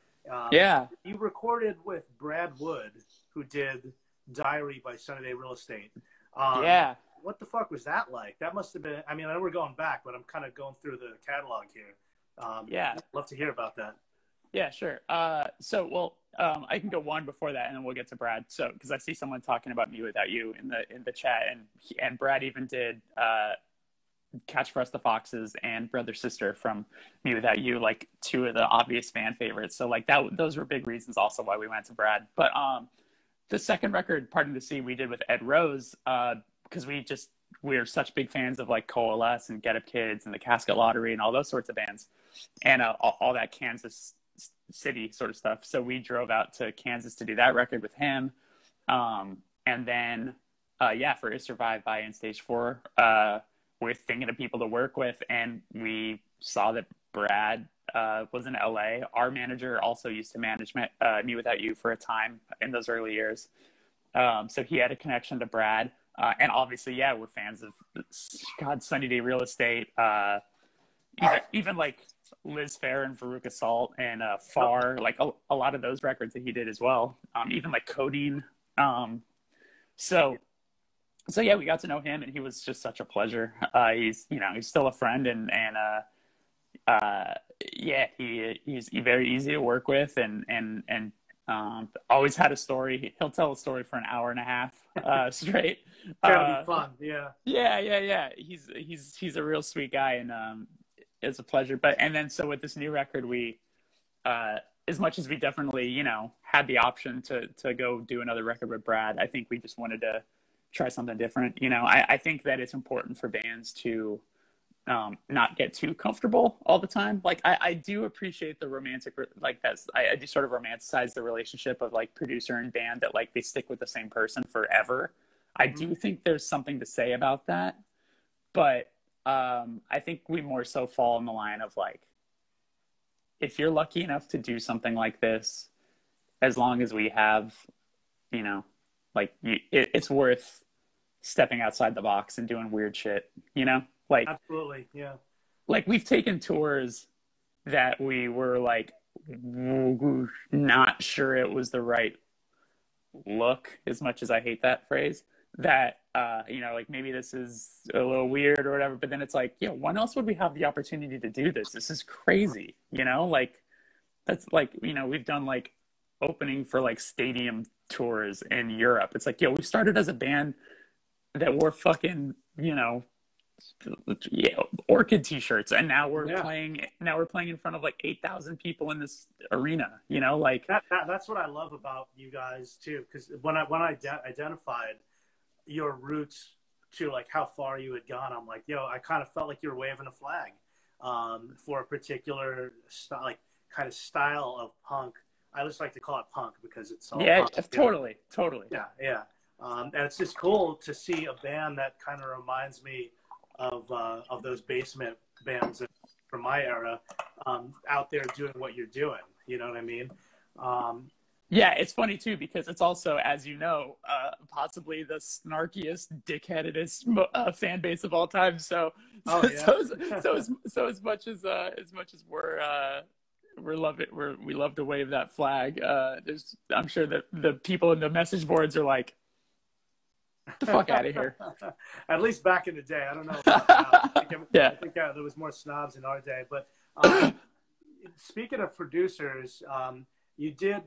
Yeah. You recorded with Brad Wood, who did Diary by Sunny Day Real Estate. Yeah. What the fuck was that like? That must have been, I mean, I know we're going back, but I'm kind of going through the catalog here. Yeah. I'd love to hear about that. Yeah, sure. Well, I can go one before that, and then we'll get to Brad. So, because I see someone talking about Me Without You in the chat, and Brad even did Catch for Us the Foxes and Brother Sister from Me Without You, like two of the obvious fan favorites. So like those were big reasons also why we went to Brad. But the second record, Parting the Sea, we did with Ed Rose, because we're such big fans of like Coalesce and Get Up Kids and the Casket Lottery and all those sorts of bands, and all that Kansas City sort of stuff. So we drove out to Kansas to do that record with him, and then for Is Survived by In Stage 4, we're thinking of people to work with, and we saw that Brad was in LA. Our manager also used to manage Me Without You for a time in those early years, so he had a connection to Brad, and obviously, yeah, we're fans of Sunny Day Real Estate, even like Liz Phair and Veruca Salt and Far, like a lot of those records that he did as well, even like Codeine. So yeah, we got to know him, and he was just such a pleasure. He's still a friend, and he's very easy to work with, and Always had a story. He'll tell a story for an hour and a half straight. That'll be fun. Yeah. Yeah. He's a real sweet guy, and it's a pleasure. And then so with this new record, we as much as we definitely, you know, had the option to go do another record with Brad, I think we just wanted to try something different. You know, I think that it's important for bands to not get too comfortable all the time. Like I do appreciate the romantic, like I do sort of romanticize the relationship of like producer and band, that like they stick with the same person forever. I do think there's something to say about that, but I think we more so fall in the line of like, if you're lucky enough to do something like this, as long as we have, you know, like it's worth stepping outside the box and doing weird shit, you know? Like, absolutely, yeah. Like we've taken tours that we were like not sure it was the right look, as much as I hate that phrase, that you know, like maybe this is a little weird or whatever, but then it's like, yeah, when else would we have the opportunity to do this? This is crazy, you know? Like that's like, you know, we've done like opening for like stadium tours in Europe. It's like, yo, we started as a band that wore fucking, you know, Orchid t-shirts, and now we're playing in front of like 8,000 people in this arena, you know? Like that's what I love about you guys too, because when I identified your roots to like how far you had gone, I'm like, yo, I kind of felt like you were waving a flag for a particular kind of style of punk. I just like to call it punk because it's all punk, totally. Yeah. And it's just cool to see a band that kind of reminds me of those basement bands from my era out there doing what you're doing. You know what I mean? Yeah, it's funny too, because it's also, as you know, possibly the snarkiest, dickheadedest fan base of all time. So as much as we love to wave that flag, I'm sure that the people in the message boards are like, get the fuck out of here. At least back in the day. I don't know about now. I think there was more snobs in our day. But speaking of producers, you did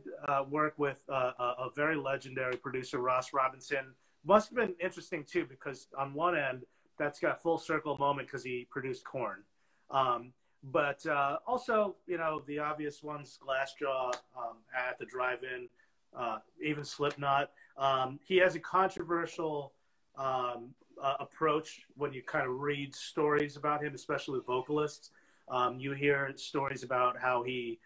work with a very legendary producer, Ross Robinson. Must have been interesting too, because on one end, that's got a full circle moment because he produced Korn. But also, you know, the obvious ones, Glassjaw, at the Drive-In, even Slipknot. He has a controversial approach when you kind of read stories about him, especially with vocalists. You hear stories about how he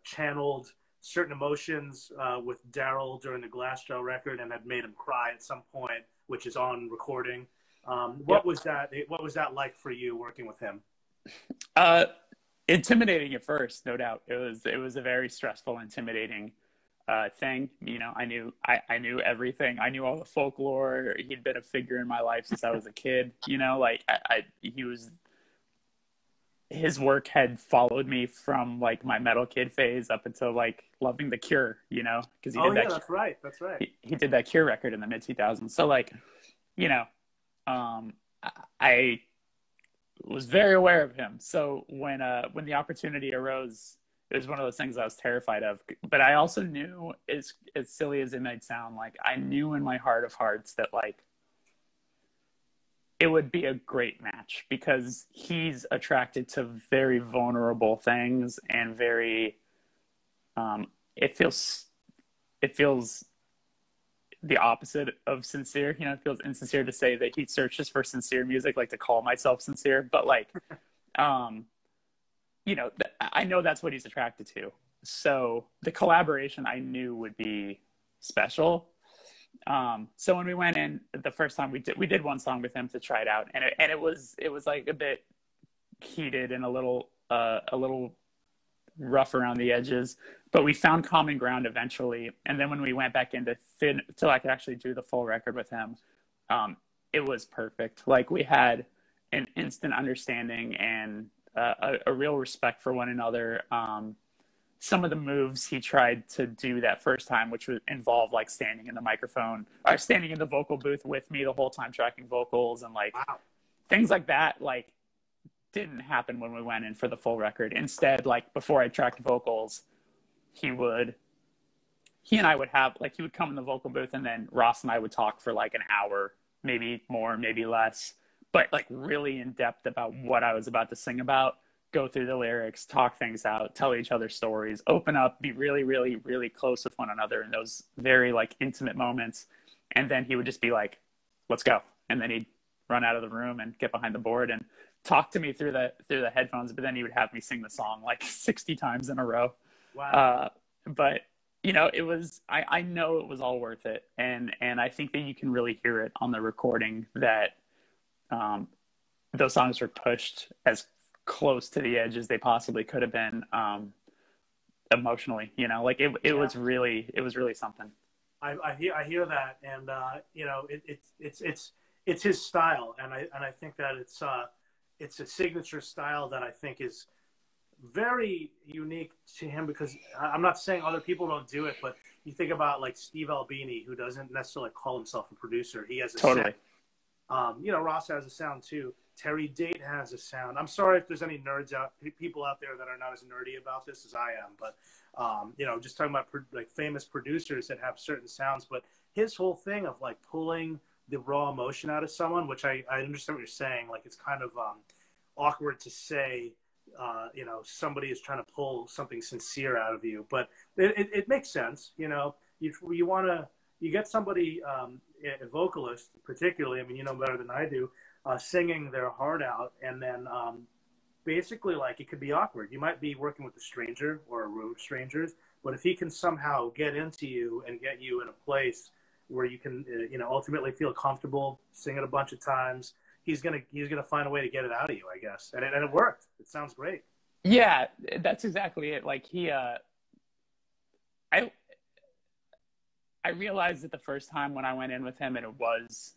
channeled certain emotions with Daryl during the Glassjaw record and had made him cry at some point, which is on recording. What was that like for you working with him? Intimidating at first, no doubt. It was a very stressful, intimidating thing. You know, I knew everything. I knew all the folklore. He'd been a figure in my life since I was a kid. You know, like his work had followed me from like my metal kid phase up until like loving The Cure. You know, because that's right. He did that Cure record in the mid 2000s. So like, you know, I was very aware of him. So when the opportunity arose, it was one of those things I was terrified of. But I also knew, as silly as it might sound, like I knew in my heart of hearts that like it would be a great match, because he's attracted to very vulnerable things and very it feels the opposite of sincere. You know, it feels insincere to say that he searches for sincere music, like to call myself sincere, but like you know, I know that's what he's attracted to. So the collaboration I knew would be special. So when we went in the first time, we did one song with him to try it out, and it was like a bit heated and a little rough around the edges, but we found common ground eventually. And then when we went back in till I could actually do the full record with him, it was perfect. Like we had an instant understanding and a real respect for one another. Some of the moves he tried to do that first time, which would involve like standing in the microphone or standing in the vocal booth with me the whole time tracking vocals and like things like that, like didn't happen when we went in for the full record. Instead, like before I tracked vocals, he would he and I would have, like, he would come in the vocal booth, and then Ross and I would talk for like an hour, maybe more, maybe less, but like really in depth about what I was about to sing about, go through the lyrics, talk things out, tell each other stories, open up, be really, really, really close with one another in those very like intimate moments. And then he would just be like, let's go. And then he'd run out of the room and get behind the board and talk to me through the headphones. But then he would have me sing the song like 60 times in a row. Wow. But you know, it was, I know it was all worth it. And I think that you can really hear it on the recording that those songs were pushed as close to the edge as they possibly could have been, emotionally, you know, like it was really something. I hear that. And, you know, it's his style. And I think that it's a signature style that I think is very unique to him, because I'm not saying other people don't do it, but you think about like Steve Albini, who doesn't necessarily call himself a producer. He has a Totally. sound. You know, Ross has a sound too. Terry Date has a sound. I'm sorry if there's any people out there that are not as nerdy about this as I am, but you know, just talking about like famous producers that have certain sounds. But his whole thing of like pulling the raw emotion out of someone, which I understand what you're saying. Like, it's kind of awkward to say, you know, somebody is trying to pull something sincere out of you, but it makes sense. You know, you get somebody, a vocalist particularly, I mean, you know better than I do, singing their heart out, and then basically, like, it could be awkward. You might be working with a stranger or a room of strangers, but if he can somehow get into you and get you in a place where you can, you know, ultimately feel comfortable, sing it a bunch of times, he's gonna find a way to get it out of you, I guess. And it worked. It sounds great. Yeah, that's exactly it. Like, he, I realized that the first time when I went in with him, and it was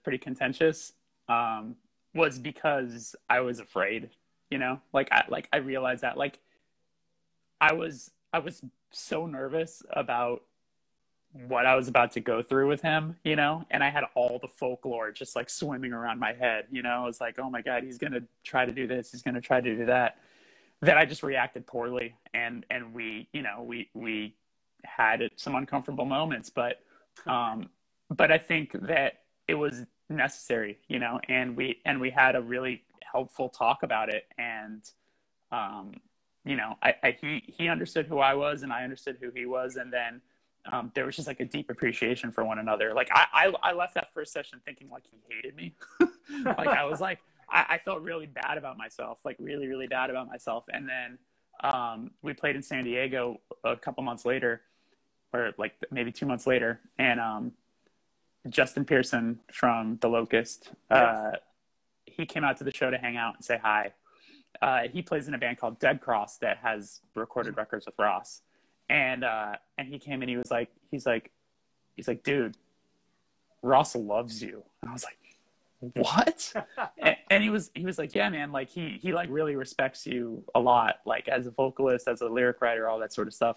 pretty contentious, was because I was afraid, you know, I realized that, like, I was so nervous about what I was about to go through with him, you know, and I had all the folklore just like swimming around my head, you know. I was like, oh my God, he's going to try to do this. He's going to try to do that. That I just reacted poorly. And we, you know, we had some uncomfortable moments, but I think that it was necessary, you know, and we had a really helpful talk about it. And, you know, he understood who I was, and I understood who he was. And then, there was just like a deep appreciation for one another. Like, I left that first session thinking like he hated me. Like, I was like, I felt really bad about myself, like really, really bad about myself. And then, we played in San Diego a couple months later, or like maybe 2 months later. And, Justin Pearson from The Locust, he came out to the show to hang out and say hi. He plays in a band called Dead Cross that has recorded records with Ross. And he came and he's like, dude, Ross loves you. And I was like, what? and he was like, yeah, man, like he like really respects you a lot, like as a vocalist, as a lyric writer, all that sort of stuff.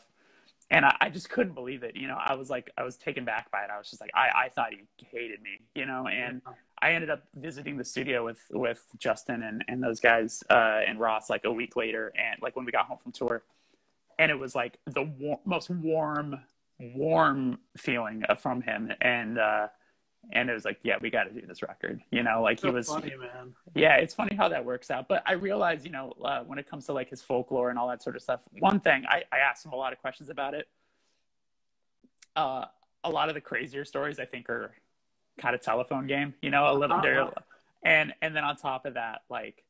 And I just couldn't believe it. You know, I was taken back by it. I was just like, I thought he hated me, you know. And I ended up visiting the studio with Justin and those guys, and Ross, like a week later. And like when we got home from tour, and it was like the most warm feeling from him. And it was like, yeah, we got to do this record, you know, like he was funny, man. Yeah, it's funny how that works out. But I realized, you know, when it comes to like his folklore and all that sort of stuff, one thing, I asked him a lot of questions about it. A lot of the crazier stories I think are kind of telephone game, you know, a little there. And then on top of that, like,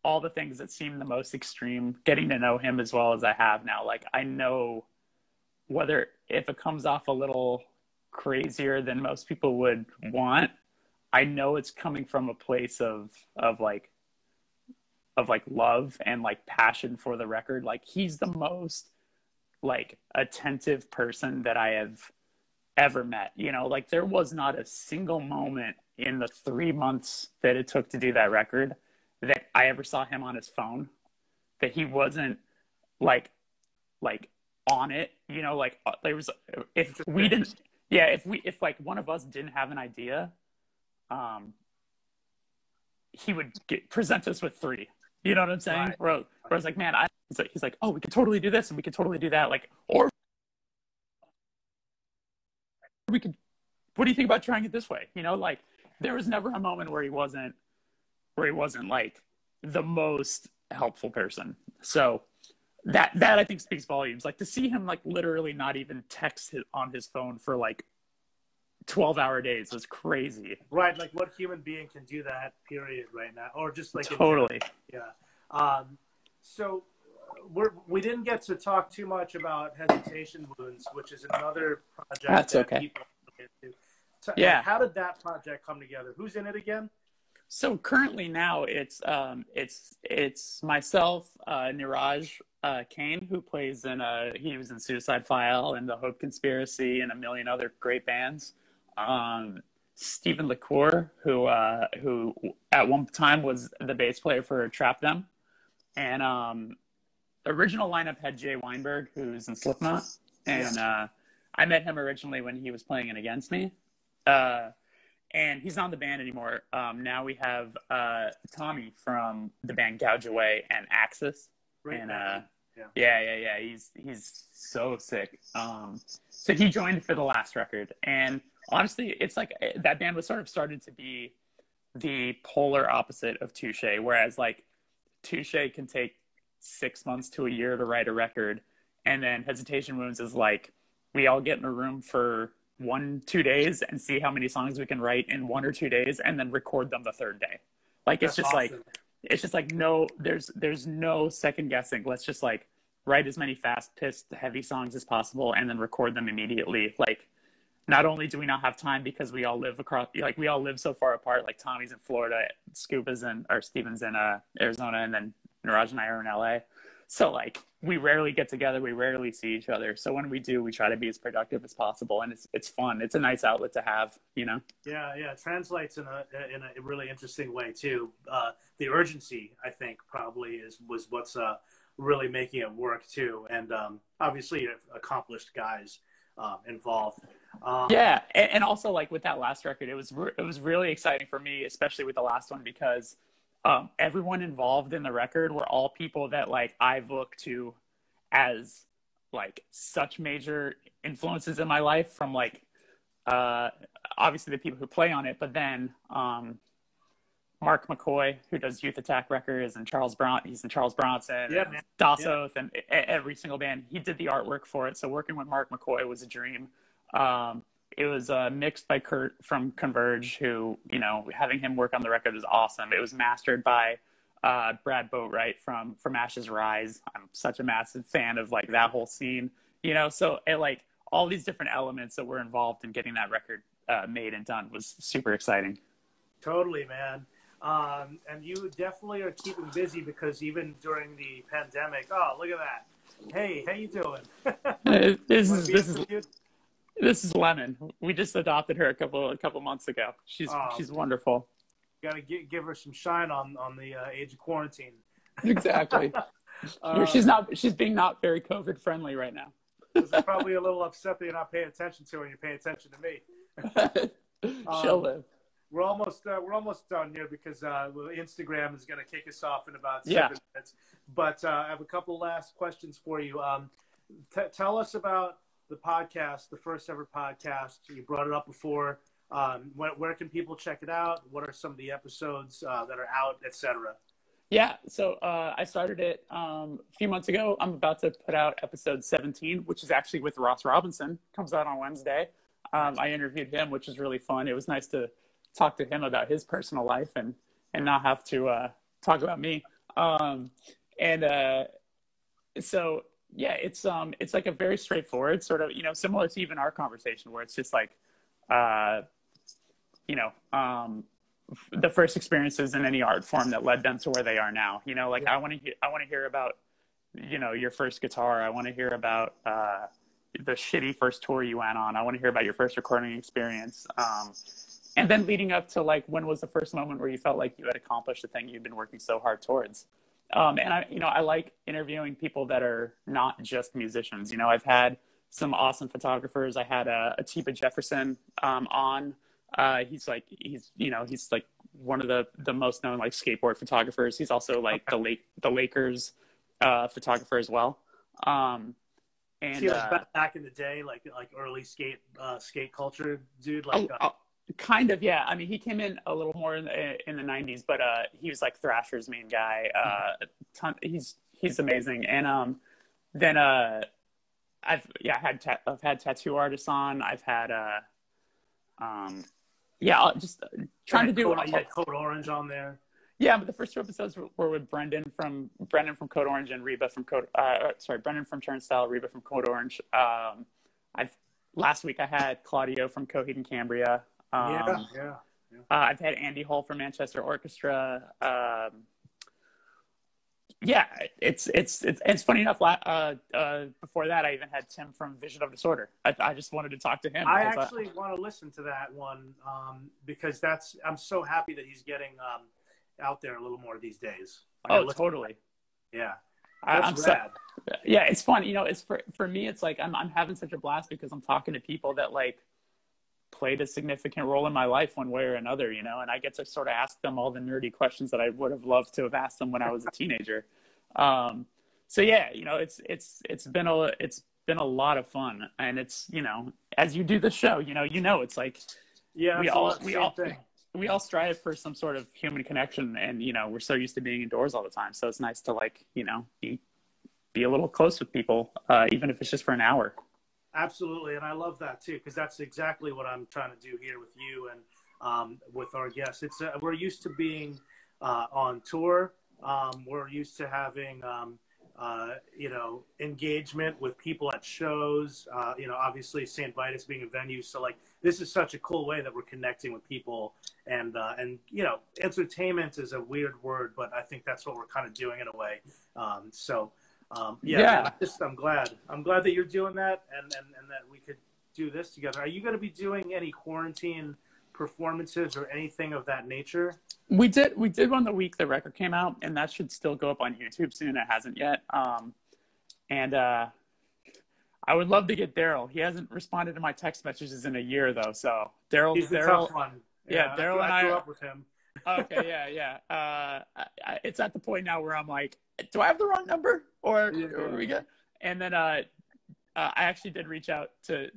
all the things that seem the most extreme, getting to know him as well as I have now, like, I know if it comes off a little crazier than most people would want, I know it's coming from a place of love and like passion for the record. Like, he's the most like attentive person that I have ever met, you know. Like, there was not a single moment in the 3 months that it took to do that record that I ever saw him on his phone, that he wasn't like on it, you know. Like, there was, if like one of us didn't have an idea, he would present us with 3, you know what I'm saying? Right. Where I was like, man, he's like, oh, we could totally do this and we could totally do that. Like, or we could, what do you think about trying it this way? You know, like there was never a moment where he wasn't like the most helpful person. So that I think speaks volumes. Like to see him like literally not even text on his phone for like 12-hour days was crazy. Right, like what human being can do that? Period. Right now, or just like totally. Yeah. So we didn't get to talk too much about Hesitation Wounds, which is another project That's that okay. people look into. So, Yeah. How did that project come together? Who's in it again? So currently now it's myself, Niraj Kane, who plays in he was in Suicide File and The Hope Conspiracy and a million other great bands. Stephen LaCour, who at one time was the bass player for Trap Them, and the original lineup had Jay Weinberg, who's in Slipknot, and I met him originally when he was playing in Against Me. And he's not in the band anymore. Now we have Tommy from the band Gouge Away and Axis. Right. And yeah. He's so sick. So he joined for the last record. And honestly, it's like that band was sort of started to be the polar opposite of Touche, whereas like Touche can take 6 months to a year to write a record. And then Hesitation Wounds is like, we all get in a room for 1-2 days and see how many songs we can write in 1 or 2 days and then record them the third day. Like it's just awesome. It's just like no, there's no second guessing. Let's just like write as many fast-paced heavy songs as possible and then record them immediately. Like not only do we not have time because we all live so far apart, like Tommy's in Florida, Steven's in Arizona, and then Niraj and I are in LA. So like we rarely get together, we rarely see each other. So when we do, we try to be as productive as possible, and it's fun. It's a nice outlet to have, you know. Yeah, it translates in a really interesting way too. The urgency, I think, probably was what's really making it work too, and obviously accomplished guys involved. And also like with that last record, it was really exciting for me, especially with the last one, because everyone involved in the record were all people that like I've looked to as like such major influences in my life, from like obviously the people who play on it, but then Mark McCoy, who does Youth Attack Records, and he's in Charles Bronson, Das Oath, and every single band. He did the artwork for it, so working with Mark McCoy was a dream. It was mixed by Kurt from Converge, who, you know, having him work on the record was awesome. It was mastered by Brad Boatwright from Ashes Rise. I'm such a massive fan of like that whole scene, you know. So like all these different elements that were involved in getting that record made and done was super exciting. Totally, man. And you definitely are keeping busy, because even during the pandemic, oh, look at that. Hey, how you doing? This is Lemon. We just adopted her a couple months ago. She's wonderful. You gotta give her some shine on the age of quarantine. Exactly. She's being not very COVID friendly right now. This is probably a little upset that you're not paying attention to her and you pay attention to me. She'll live. We're almost done here, because Instagram is going to kick us off in about 7 minutes. But I have a couple last questions for you. Tell us about the podcast, the first ever podcast. You brought it up before. Where can people check it out? What are some of the episodes that are out, etc.? Yeah, so I started it a few months ago. I'm about to put out episode 17, which is actually with Ross Robinson. Comes out on Wednesday. I interviewed him, which was really fun. It was nice to talk to him about his personal life and not have to talk about me. So yeah, it's like a very straightforward sort of, you know, similar to even our conversation, where it's just like, you know, the first experiences in any art form that led them to where they are now. You know, like I want to hear about, you know, your first guitar. I want to hear about the shitty first tour you went on. I want to hear about your first recording experience. And then leading up to like, when was the first moment where you felt like you had accomplished the thing you've been working so hard towards? And I like interviewing people that are not just musicians. You know, I've had some awesome photographers. I had Atiba Jefferson on. He's like one of the most known like skateboard photographers. He's also like the Lakers photographer as well. And See, like back in the day, like early skate culture, dude. Like, kind of, yeah. I mean, he came in a little more in the '90s, but he was like Thrasher's main guy. He's amazing. And then I've had tattoo artists on. I've had just trying to do. You had Code Orange on there. Yeah, but the first 2 episodes were with Brendan from Code Orange and Reba from Brendan from Turnstile, Reba from Code Orange. Last week I had Claudio from Coheed and Cambria. I've had Andy Hull from Manchester Orchestra. It's funny enough. Before that, I even had Tim from Vision of Disorder. I just wanted to talk to him. I actually want to listen to that one because I'm so happy that he's getting out there a little more these days. Totally. Yeah. I'm rad. Yeah, it's fun. You know, it's for me, it's like I'm having such a blast because I'm talking to people that like played a significant role in my life one way or another, you know, and I get to sort of ask them all the nerdy questions that I would have loved to have asked them when I was a teenager. So yeah, you know, it's been a lot of fun, and it's, you know, as you do the show, you know, it's like, yeah, we all strive for some sort of human connection, and, you know, we're so used to being indoors all the time. So it's nice to, like, you know, be a little close with people, even if it's just for an hour. Absolutely. And I love that too, because that's exactly what I'm trying to do here with you and with our guests. We're used to being on tour. We're used to having, you know, engagement with people at shows, you know, obviously St. Vitus being a venue. So like, this is such a cool way that we're connecting with people, and, you know, entertainment is a weird word, but I think that's what we're kind of doing in a way. Man, I'm glad that you're doing that, and that we could do this together. Are you going to be doing any quarantine performances or anything of that nature? We did one the week the record came out, and that should still go up on YouTube soon. It hasn't yet. I would love to get Daryl. He hasn't responded to my text messages in a year though. So he's the tough one. Yeah, Daryl and I grew up with him. Okay, yeah. It's at the point now where I'm like, do I have the wrong number, or are we good? And then I actually did reach out to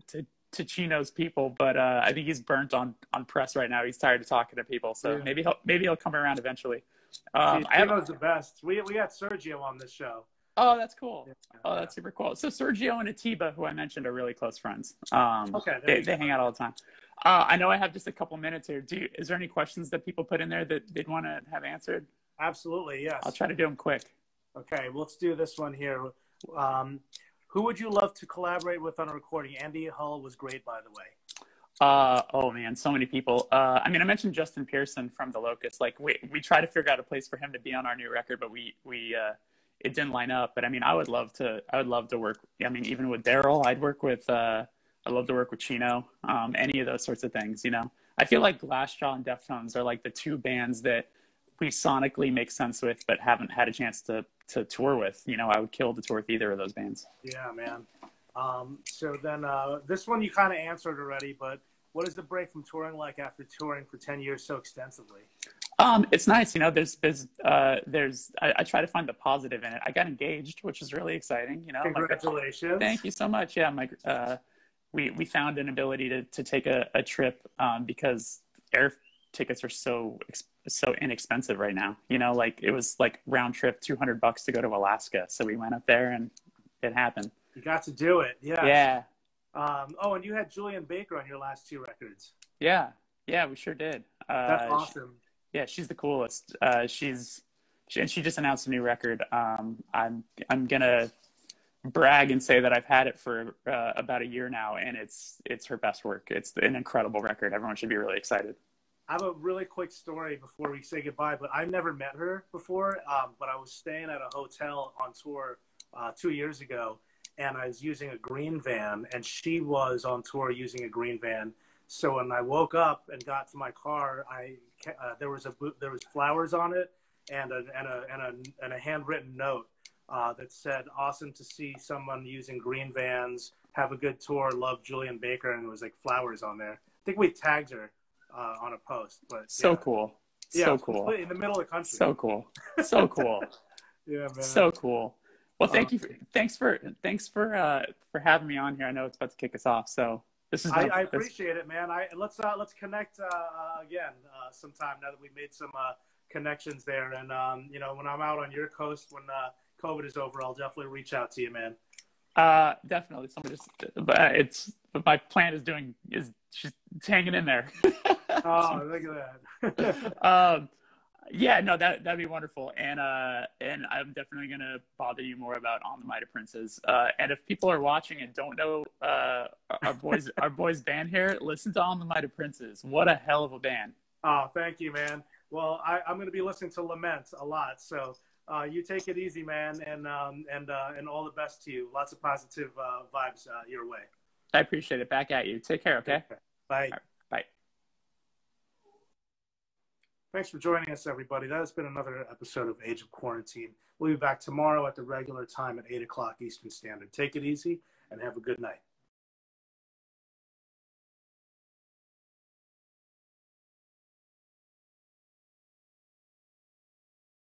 Chino's people, but I think he's burnt on press right now. He's tired of talking to people, so maybe he'll come around eventually. Chino's the best. We got Sergio on this show. Oh, that's cool. Oh, that's super cool. So Sergio and Atiba, who I mentioned, are really close friends. They hang out all the time. I know I have just a couple minutes here. Is there any questions that people put in there that they'd want to have answered? Absolutely, yes. I'll try to do them quick. Okay, let's do this one here. Who would you love to collaborate with on a recording? Andy Hull was great, by the way. Oh man, so many people. I mean, I mentioned Justin Pearson from The Locust. Like, we try to figure out a place for him to be on our new record, but we it didn't line up. But I mean, I would love to work. I mean, even with Daryl, I'd love to work with Chino. Any of those sorts of things, you know. I feel like Glassjaw and Deftones are like the two bands that we sonically make sense with, but haven't had a chance to tour with. You know, I would kill to tour with either of those bands. Yeah, man. So then this one you kind of answered already, but what is the break from touring like after touring for 10 years so extensively? It's nice. You know, I try to find the positive in it. I got engaged, which is really exciting. You know, congratulations. Thank you so much. Yeah. We found an ability to take a trip, because air tickets are so inexpensive right now. You know, like it was like round trip $200 to go to Alaska. So we went up there and it happened. You got to do it. Yeah. Yeah. And you had Julian Baker on your last 2 records. Yeah, we sure did. That's awesome. She's the coolest. She just announced a new record. I'm gonna brag and say that I've had it for about a year now, and it's her best work. It's an incredible record. Everyone should be really excited. I have a really quick story before we say goodbye, but I've never met her before. But I was staying at a hotel on tour 2 years ago, and I was using a green van, and she was on tour using a green van. So when I woke up and got to my car, there was flowers on it and a handwritten note that said, "Awesome to see someone using green vans. Have a good tour. Love, Julian Baker." And it was like flowers on there. I think we tagged her on a post. But so cool. So cool. In the middle of the country. So cool. So cool. Yeah, man. So cool. Well, thanks for having me on here. I know it's about to kick us off, so this is. I appreciate it, man. Let's connect again sometime now that we've made some connections there, and when I'm out on your coast when COVID is over, I'll definitely reach out to you, man. Definitely. But my plant is she's hanging in there. Oh, look at that. Yeah, no, that'd be wonderful, and I'm definitely gonna bother you more about On the Mighty Princes. And if people are watching and don't know our boys band here, listen to On the Mighty Princes. What a hell of a band! Oh, thank you, man. Well, I'm gonna be listening to Lament a lot, so you take it easy, man, and all the best to you. Lots of positive vibes your way. I appreciate it. Back at you. Take care. Okay. Bye. Right, bye. Thanks for joining us, everybody. That has been another episode of Age of Quarantine. We'll be back tomorrow at the regular time at 8 o'clock Eastern Standard. Take it easy and have a good night.